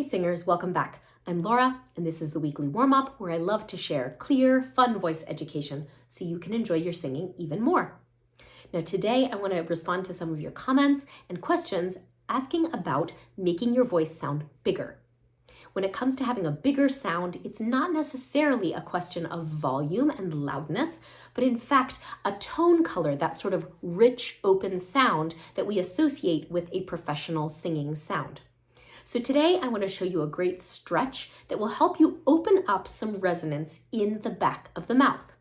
Hey singers, welcome back. I'm Laura, and this is the weekly warm-up where I love to share clear, fun voice education so you can enjoy your singing even more. Now today I want to respond to some of your comments and questions asking about making your voice sound bigger. When it comes to having a bigger sound, it's not necessarily a question of volume and loudness, but in fact, a tone color, that sort of rich, open sound that we associate with a professional singing sound. So today I want to show you a great stretch that will help you open up some resonance in the back of the mouth.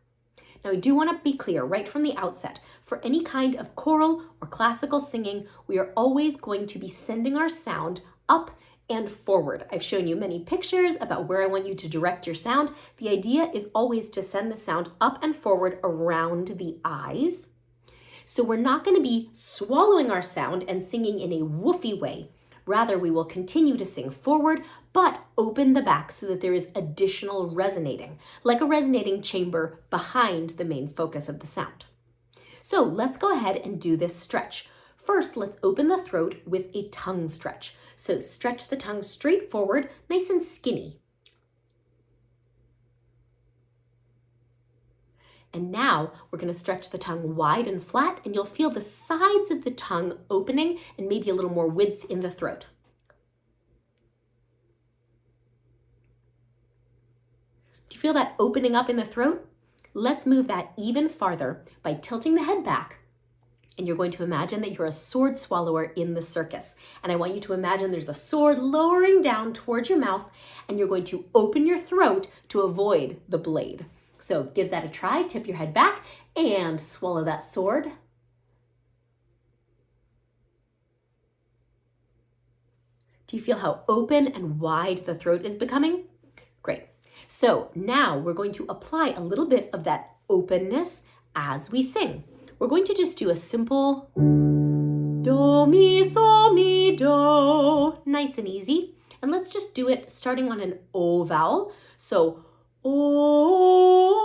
Now I do want to be clear right from the outset, for any kind of choral or classical singing, we are always going to be sending our sound up and forward. I've shown you many pictures about where I want you to direct your sound. The idea is always to send the sound up and forward around the eyes. So we're not going to be swallowing our sound and singing in a woofy way. Rather, we will continue to sing forward, but open the back so that there is additional resonating, like a resonating chamber behind the main focus of the sound. So let's go ahead and do this stretch. First, let's open the throat with a tongue stretch. So stretch the tongue straight forward, nice and skinny. And now we're going to stretch the tongue wide and flat, and you'll feel the sides of the tongue opening and maybe a little more width in the throat. Do you feel that opening up in the throat? Let's move that even farther by tilting the head back. And you're going to imagine that you're a sword swallower in the circus. And I want you to imagine there's a sword lowering down towards your mouth, and you're going to open your throat to avoid the blade. So give that a try, tip your head back, and swallow that sword. Do you feel how open and wide the throat is becoming? Great. So now we're going to apply a little bit of that openness as we sing. We're going to just do a simple do, mi, so, mi, do, nice and easy. And let's just do it starting on an O vowel. So, O,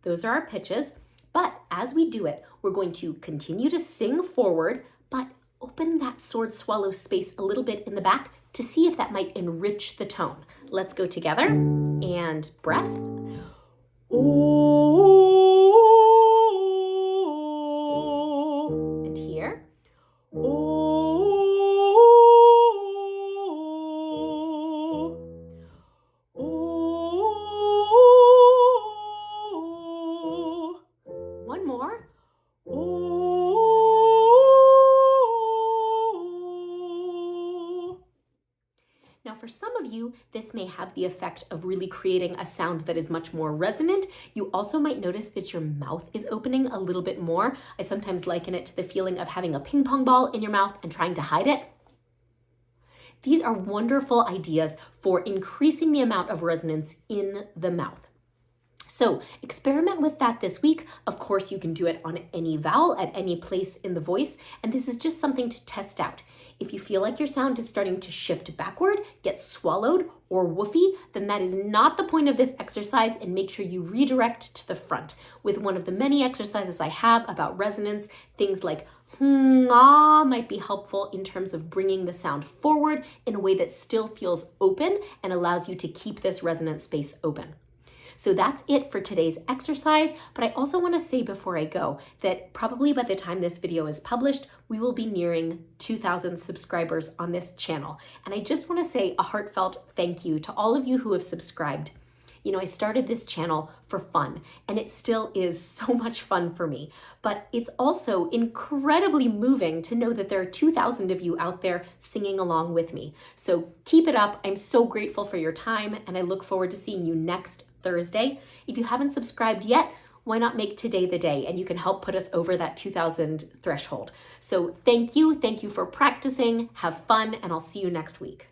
those are our pitches. But as we do it, we're going to continue to sing forward, but open that sword swallow space a little bit in the back to see if that might enrich the tone. Let's go together and breath. Oh, and here. Oh, oh. One more. Oh. Now for some of you, this may have the effect of really creating a sound that is much more resonant. You also might notice that your mouth is opening a little bit more. I sometimes liken it to the feeling of having a ping pong ball in your mouth and trying to hide it. These are wonderful ideas for increasing the amount of resonance in the mouth. So experiment with that this week. Of course, you can do it on any vowel at any place in the voice, and this is just something to test out. If you feel like your sound is starting to shift backward, get swallowed, or woofy, then that is not the point of this exercise, and make sure you redirect to the front with one of the many exercises I have about resonance. Things like ah might be helpful in terms of bringing the sound forward in a way that still feels open and allows you to keep this resonant space open. So that's it for today's exercise, but I also want to say before I go that probably by the time this video is published, we will be nearing 2,000 subscribers on this channel. And I just want to say a heartfelt thank you to all of you who have subscribed. You know, I started this channel for fun, and it still is so much fun for me, but it's also incredibly moving to know that there are 2,000 of you out there singing along with me. So keep it up. I'm so grateful for your time, and I look forward to seeing you next Thursday. If you haven't subscribed yet, why not make today the day, and you can help put us over that 2,000 threshold. So thank you for practicing, have fun, and I'll see you next week.